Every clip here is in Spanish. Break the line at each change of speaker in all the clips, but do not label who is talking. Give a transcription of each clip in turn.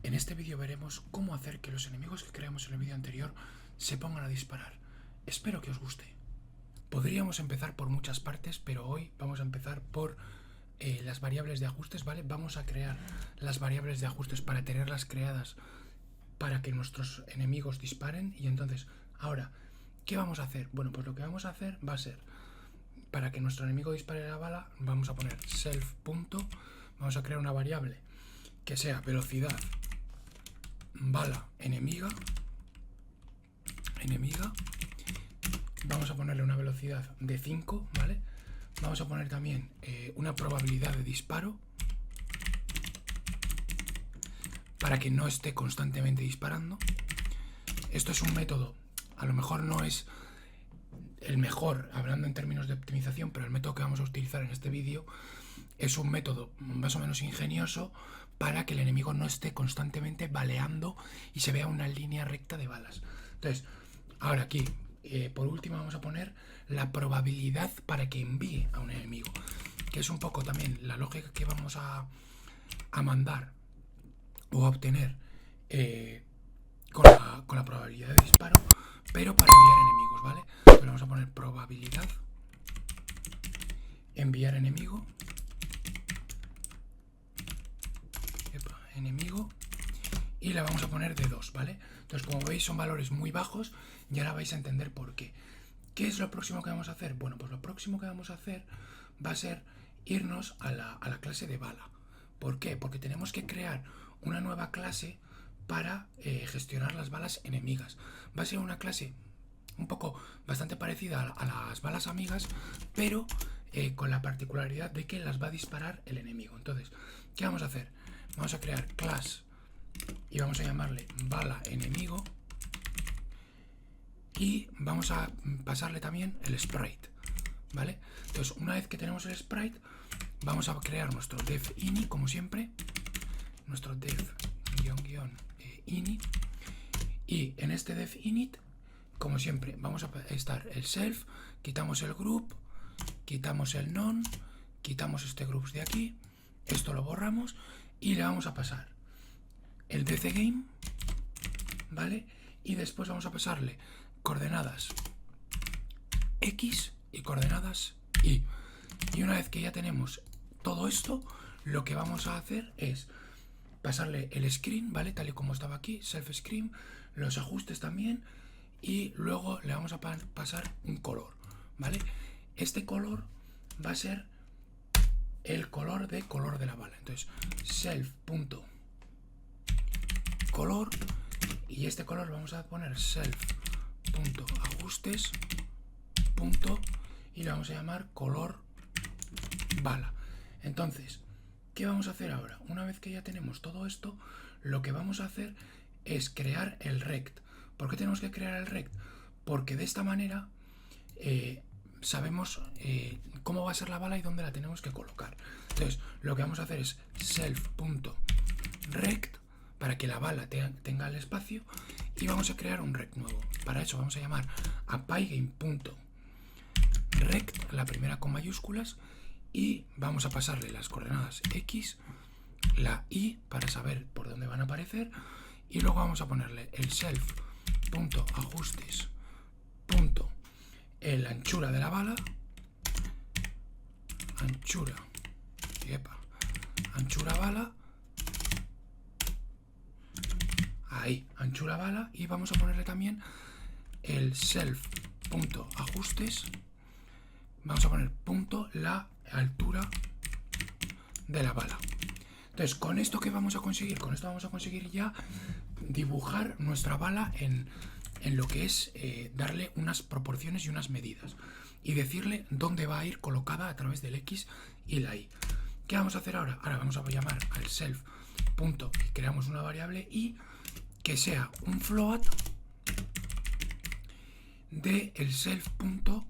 En este vídeo veremos cómo hacer que los enemigos que creamos en el vídeo anterior se pongan a disparar. Espero que os guste. Podríamos empezar por muchas partes, pero hoy vamos a empezar por las variables de ajustes, ¿vale? Vamos a crear las variables de ajustes para tenerlas creadas para que nuestros enemigos disparen. Y entonces, ahora, ¿qué vamos a hacer? Bueno, pues lo que vamos a hacer va a ser, para que nuestro enemigo dispare la bala, vamos a poner self. Vamos a crear una variable que sea velocidad bala enemiga. Vamos a ponerle una velocidad de 5, ¿vale? Vamos a poner también una probabilidad de disparo para que no esté constantemente disparando. Esto es un método, a lo mejor no es el mejor hablando en términos de optimización, pero el método que vamos a utilizar en este vídeo es un método más o menos ingenioso para que el enemigo no esté constantemente baleando y se vea una línea recta de balas. Entonces, ahora aquí, por último, vamos a poner la probabilidad para que envíe a un enemigo, que es un poco también la lógica que vamos a mandar o a obtener con la probabilidad de disparo, pero para enviar enemigos, ¿vale? Entonces vamos a poner probabilidad enviar enemigo, y la vamos a poner de 2, ¿vale? Entonces, como veis, son valores muy bajos y ahora vais a entender por qué. ¿Qué es lo próximo que vamos a hacer? Bueno, pues lo próximo que vamos a hacer va a ser irnos a la clase de bala. ¿Por qué? Porque tenemos que crear una nueva clase para gestionar las balas enemigas. Va a ser una clase un poco bastante parecida a las balas amigas, pero con la particularidad de que las va a disparar el enemigo. Entonces, ¿qué vamos a hacer? Vamos a crear class y vamos a llamarle bala enemigo, y vamos a pasarle también el sprite, ¿vale? Entonces, una vez que tenemos el sprite, vamos a crear nuestro dev_ini, como siempre, nuestro dev_ini, y en este dev_init, como siempre, vamos a estar el self, quitamos el group, quitamos el non, quitamos este groups de aquí, esto lo borramos y le vamos a pasar el dcgame, ¿vale? Y después vamos a pasarle coordenadas x y coordenadas y. Y una vez que ya tenemos todo esto, lo que vamos a hacer es pasarle el screen, ¿vale? Tal y como estaba aquí, self screen, los ajustes también, y luego le vamos a pasar un color, ¿vale? Este color va a ser el color de la bala. Entonces, self.color, y este color vamos a poner self.ajustes, y le vamos a llamar color bala. Entonces, ¿qué vamos a hacer ahora? Una vez que ya tenemos todo esto, lo que vamos a hacer es crear el rect. ¿Por qué tenemos que crear el rect? Porque de esta manera sabemos cómo va a ser la bala y dónde la tenemos que colocar. Entonces, lo que vamos a hacer es self.rect para que la bala tenga el espacio, y vamos a crear un rect nuevo. Para eso vamos a llamar a pygame.rect, la primera con mayúsculas, y vamos a pasarle las coordenadas x, la y para saber por dónde van a aparecer, y luego vamos a ponerle el self.ajustes. La anchura de la bala, anchura bala, ahí, anchura bala, y vamos a ponerle también el self.ajustes, vamos a poner punto la altura de la bala. Entonces, ¿con esto qué vamos a conseguir? Con esto vamos a conseguir ya dibujar nuestra bala en lo que es darle unas proporciones y unas medidas, y decirle dónde va a ir colocada a través del X y la Y. ¿Qué vamos a hacer ahora? Ahora vamos a llamar al self. Y creamos una variable y que sea un float de el self.rect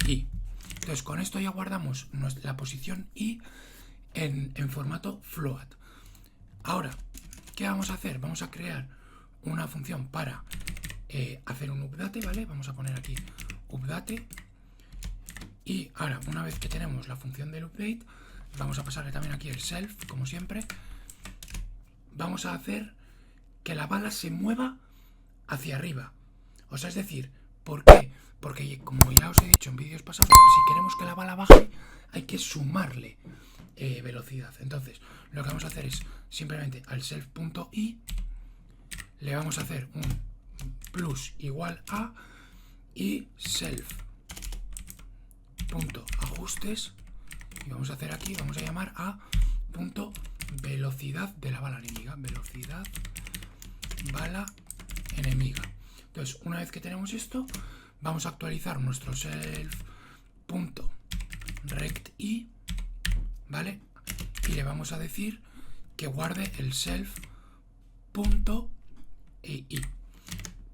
y. Entonces, con esto ya guardamos la posición y en formato float. Ahora, ¿qué vamos a hacer? Vamos a crear una función para hacer un update, ¿vale? Vamos a poner aquí update, y ahora, una vez que tenemos la función del update, vamos a pasarle también aquí el self, como siempre. Vamos a hacer que la bala se mueva hacia arriba. O sea, es decir, ¿por qué? Porque como ya os he dicho en vídeos pasados, si queremos que la bala baje, hay que sumarle velocidad. Entonces, lo que vamos a hacer es simplemente al self.i le vamos a hacer un plus igual a y self.ajustes y vamos a hacer aquí, vamos a llamar a punto velocidad de la bala enemiga, velocidad bala enemiga. Entonces, una vez que tenemos esto, vamos a actualizar nuestro self.rectI, ¿vale? Y le vamos a decir que guarde el self.i.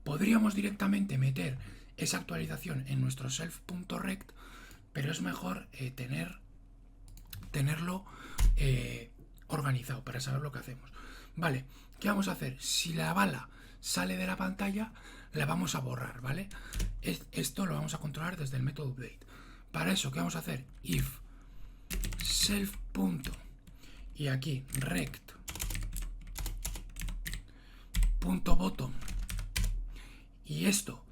Podríamos directamente meter esa actualización en nuestro self.rect, pero es mejor tenerlo organizado para saber lo que hacemos. Vale, ¿qué vamos a hacer? Si la bala sale de la pantalla, la vamos a borrar, ¿vale? Esto lo vamos a controlar desde el método update. Para eso, ¿qué vamos a hacer? If self. Y aquí rect punto bottom y esto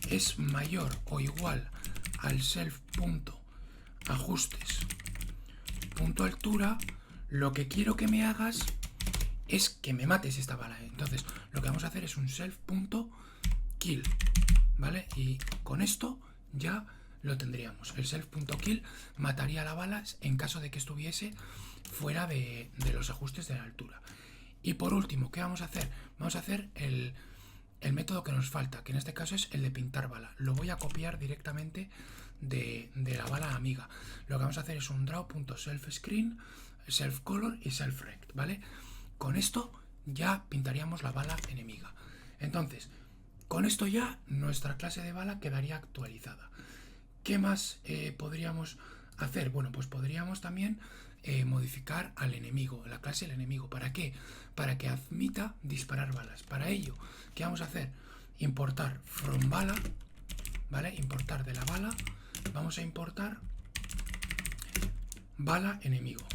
es mayor o igual al self punto ajustes punto altura, lo que quiero que me hagas es que me mates esta bala. Entonces lo que vamos a hacer es un self punto kill, ¿vale? Y con esto ya lo tendríamos. El self punto kill mataría a la bala en caso de que estuviese fuera de los ajustes de la altura. Y por último, ¿qué vamos a hacer? Vamos a hacer el método que nos falta, que en este caso es el de pintar bala. Lo voy a copiar directamente de la bala amiga. Lo que vamos a hacer es un draw.selfScreen, selfColor y selfRect, ¿vale? Con esto ya pintaríamos la bala enemiga. Entonces, con esto ya nuestra clase de bala quedaría actualizada. ¿Qué más podríamos hacer? Bueno, pues podríamos también modificar al enemigo, la clase del enemigo. ¿Para qué? Para que admita disparar balas. Para ello, ¿qué vamos a hacer? Importar from bala, ¿vale? Importar de la bala. Vamos a importar bala enemigo.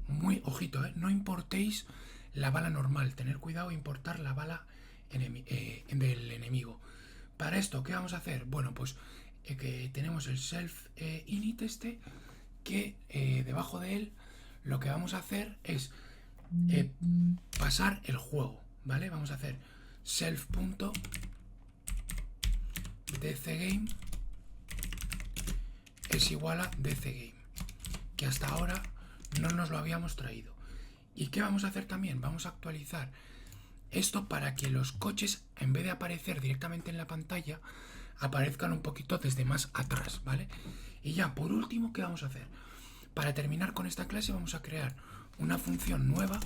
Muy ojito, no importéis la bala normal. Tener cuidado, importar la bala del enemigo. Para esto, ¿qué vamos a hacer? Bueno, pues que tenemos el self init que debajo de él lo que vamos a hacer es pasar el juego, ¿vale? Vamos a hacer self.dcGame es igual a dcGame, que hasta ahora no nos lo habíamos traído. ¿Y qué vamos a hacer también? Vamos a actualizar esto para que los coches, en vez de aparecer directamente en la pantalla, aparezcan un poquito desde más atrás, ¿vale? Y ya, por último, ¿qué vamos a hacer? Para terminar con esta clase vamos a crear una función nueva,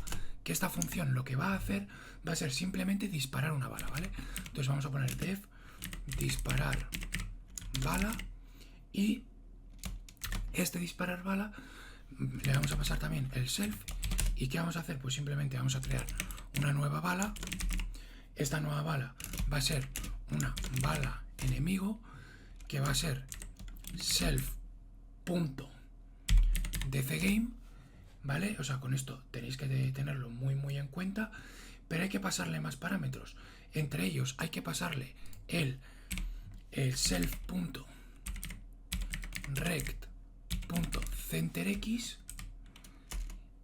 que esta función lo que va a hacer va a ser simplemente disparar una bala, ¿vale? Entonces vamos a poner def disparar bala y este disparar bala le vamos a pasar también el self. ¿Y qué vamos a hacer? Pues simplemente vamos a crear una nueva bala. Esta nueva bala va a ser una bala enemigo que va a ser self.dcGame, ¿vale? O sea, con esto tenéis que tenerlo muy en cuenta, pero hay que pasarle más parámetros. Entre ellos hay que pasarle el self.rect.centerx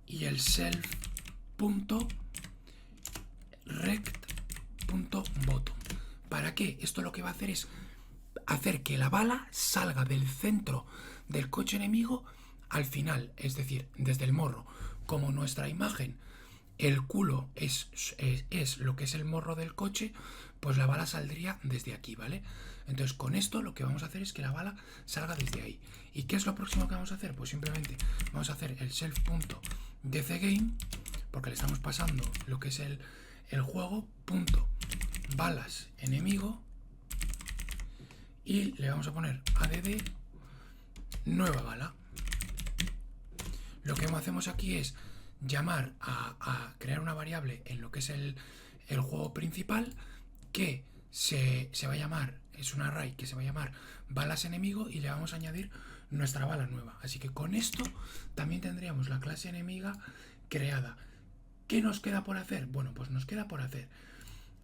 y el self.rect.bottom. ¿Para qué? Esto lo que va a hacer es hacer que la bala salga del centro del coche enemigo al final, es decir, desde el morro. Como nuestra imagen, el culo es lo que es el morro del coche, pues la bala saldría desde aquí, ¿vale? Entonces con esto lo que vamos a hacer es que la bala salga desde ahí. ¿Y qué es lo próximo que vamos a hacer? Pues simplemente vamos a hacer el self.dcGame, porque le estamos pasando lo que es el juego, punto balas enemigo, y le vamos a poner add nueva bala. Lo que hacemos aquí es llamar a crear una variable en lo que es el juego principal, que se va a llamar, es un array que se va a llamar balas enemigo, y le vamos a añadir nuestra bala nueva. Así que con esto también tendríamos la clase enemiga creada. ¿Qué nos queda por hacer? Bueno, pues nos queda por hacer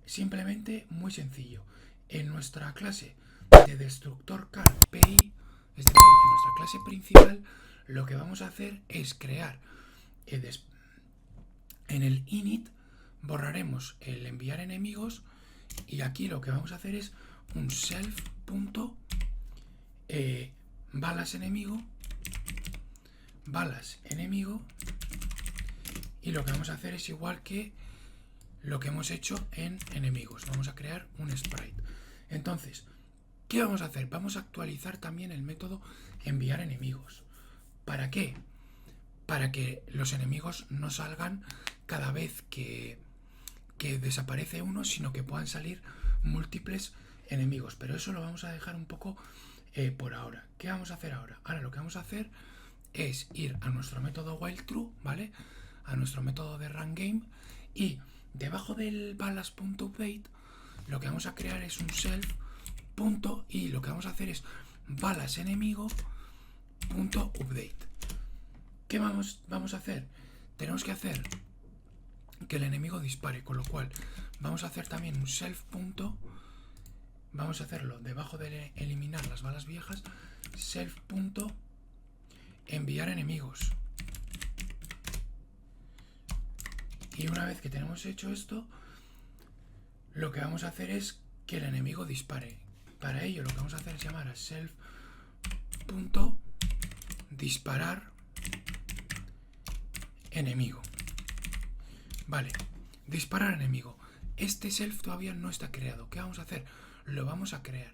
simplemente muy sencillo. En nuestra clase de destructor car PI, es decir, en nuestra clase principal, lo que vamos a hacer es crear en el init borraremos el enviar enemigos y aquí lo que vamos a hacer es un self punto balas enemigo y lo que vamos a hacer es igual que lo que hemos hecho en enemigos. Vamos a crear un sprite. Entonces, ¿qué vamos a hacer? Vamos a actualizar también el método enviar enemigos. ¿Para qué? Para que los enemigos no salgan cada vez que desaparece uno, sino que puedan salir múltiples enemigos. Pero eso lo vamos a dejar un poco por ahora. ¿Qué vamos a hacer ahora? Ahora lo que vamos a hacer es ir a nuestro método whileTrue, ¿vale? A nuestro método de runGame y debajo del balas.update lo que vamos a crear es un self punto y lo que vamos a hacer es balas enemigo punto update. ¿Qué vamos a hacer? Tenemos que hacer que el enemigo dispare, con lo cual vamos a hacer también un self punto, vamos a hacerlo debajo de eliminar las balas viejas, self punto enviar enemigos. Y una vez que tenemos hecho esto, lo que vamos a hacer es que el enemigo dispare. Para ello lo que vamos a hacer es llamar a self.disparar enemigo. Vale, disparar enemigo. Este self todavía no está creado. ¿Qué vamos a hacer? Lo vamos a crear.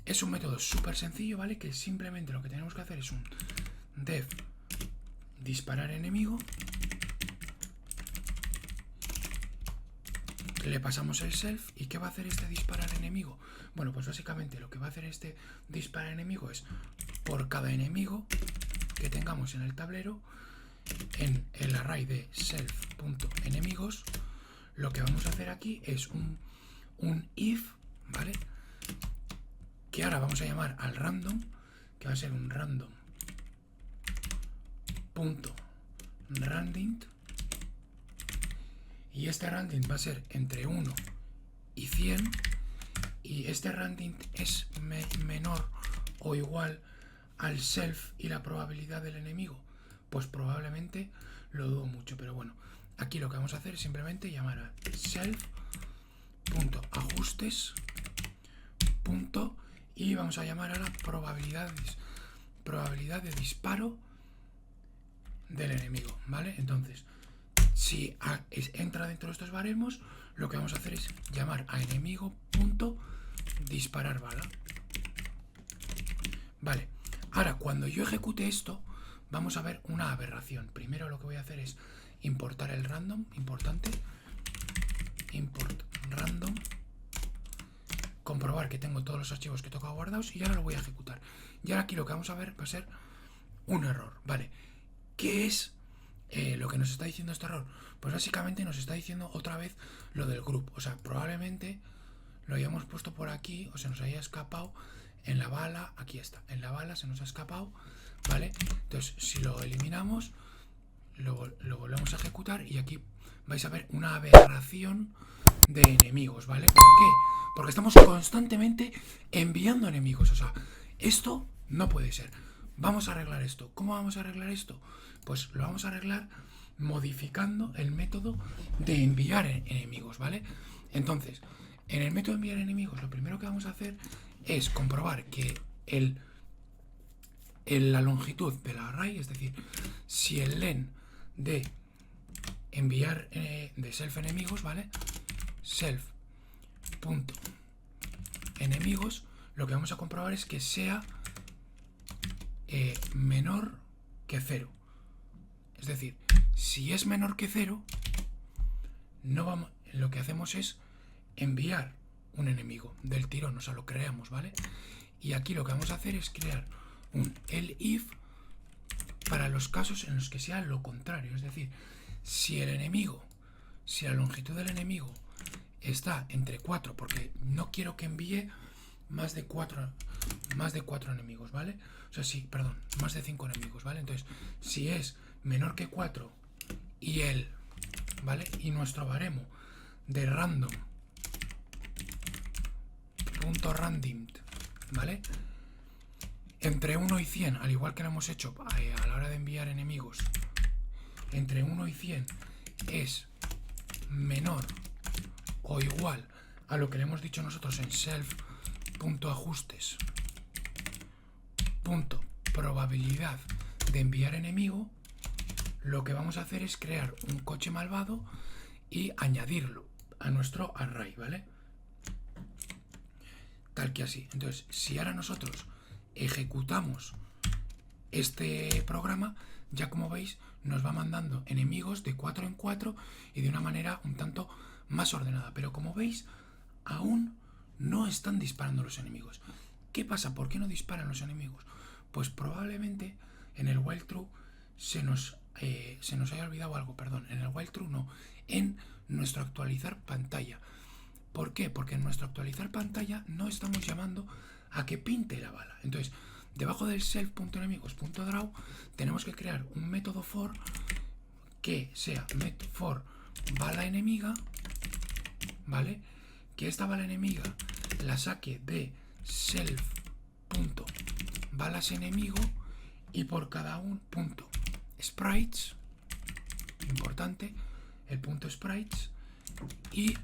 Es un método súper sencillo, ¿vale? Que simplemente lo que tenemos que hacer es un def disparar enemigo. Le pasamos el self. ¿Y qué va a hacer este disparar enemigo? Bueno, pues básicamente lo que va a hacer este disparar enemigo es por cada enemigo que tengamos en el tablero, en el array de self.enemigos, lo que vamos a hacer aquí es un if, ¿vale? Que ahora vamos a llamar al random, que va a ser un random.randint. Y este randint va a ser entre 1 y 100. Y este randint es menor o igual al self y la probabilidad del enemigo. Pues probablemente lo dudo mucho. Pero bueno, aquí lo que vamos a hacer es simplemente llamar a self.ajustes. Y vamos a llamar a la probabilidad de disparo del enemigo, ¿vale? Entonces, si entra dentro de estos baremos, lo que vamos a hacer es llamar a enemigo.disparar bala. Vale, ahora cuando yo ejecute esto, vamos a ver una aberración. Primero lo que voy a hacer es importar el random, importante, import random, comprobar que tengo todos los archivos que he tocado guardados y ahora lo voy a ejecutar. Y ahora aquí lo que vamos a ver va a ser un error, ¿vale? ¿Qué es lo que nos está diciendo este error? Pues básicamente nos está diciendo otra vez lo del group. O sea, probablemente lo hayamos puesto por aquí o se nos haya escapado en la bala. Aquí está, en la bala se nos ha escapado, ¿vale? Entonces, si lo eliminamos, lo volvemos a ejecutar y aquí vais a ver una aberración de enemigos, ¿vale? ¿Por qué? Porque estamos constantemente enviando enemigos. O sea, esto no puede ser. Vamos a arreglar esto. ¿Cómo vamos a arreglar esto? Pues lo vamos a arreglar modificando el método de enviar enemigos, ¿vale? Entonces, en el método de enviar enemigos, lo primero que vamos a hacer es comprobar que la longitud del array, es decir, si el len de enviar de self enemigos, ¿vale? Self.enemigos, lo que vamos a comprobar es que sea menor que 0. Es decir, si es menor que 0, lo que hacemos es enviar un enemigo del tirón, o sea, lo creamos, ¿vale? Y aquí lo que vamos a hacer es crear un elif para los casos en los que sea lo contrario. Es decir, si la longitud del enemigo está entre 4, porque no quiero que envíe más de 4 enemigos, ¿vale? O sea, sí, perdón, más de 5 enemigos, ¿vale? Entonces, si es menor que 4 y el, ¿vale? Y nuestro baremo de random punto randomed, ¿vale? Entre 1 y 100, al igual que lo hemos hecho a la hora de enviar enemigos, entre 1 y 100 es menor o igual a lo que le hemos dicho nosotros en self.ajustes probabilidad de enviar enemigo, lo que vamos a hacer es crear un coche malvado y añadirlo a nuestro array, ¿vale? Tal que así. Entonces, si ahora nosotros ejecutamos este programa, ya como veis, nos va mandando enemigos de 4 en 4 y de una manera un tanto más ordenada. Pero como veis, aún no están disparando los enemigos. ¿Qué pasa? ¿Por qué no disparan los enemigos? Pues probablemente en el while true se nos haya olvidado algo, perdón. En el while true no, en nuestro actualizar pantalla. ¿Por qué? Porque en nuestro actualizar pantalla no estamos llamando a que pinte la bala. Entonces, debajo del self.enemigos.draw tenemos que crear un método for que sea for bala enemiga, ¿vale? Que esta bala enemiga la saque de self.balas enemigo y por cada un punto sprites, importante, el punto sprites, y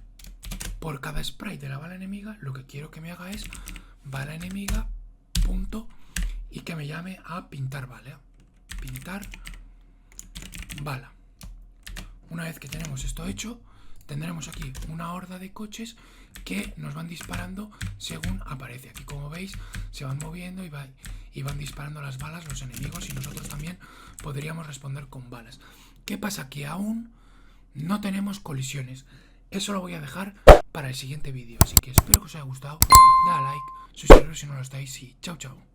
por cada sprite de la bala enemiga lo que quiero que me haga es bala enemiga punto y que me llame a pintar bala. Pintar bala. Una vez que tenemos esto hecho, tendremos aquí una horda de coches que nos van disparando según aparece. Aquí, como veis, se van moviendo y van disparando las balas los enemigos y nosotros también podríamos responder con balas. ¿Qué pasa? Que aún no tenemos colisiones. Eso lo voy a dejar para el siguiente vídeo. Así que espero que os haya gustado. Dale a like, suscribiros si no lo estáis y chao chao.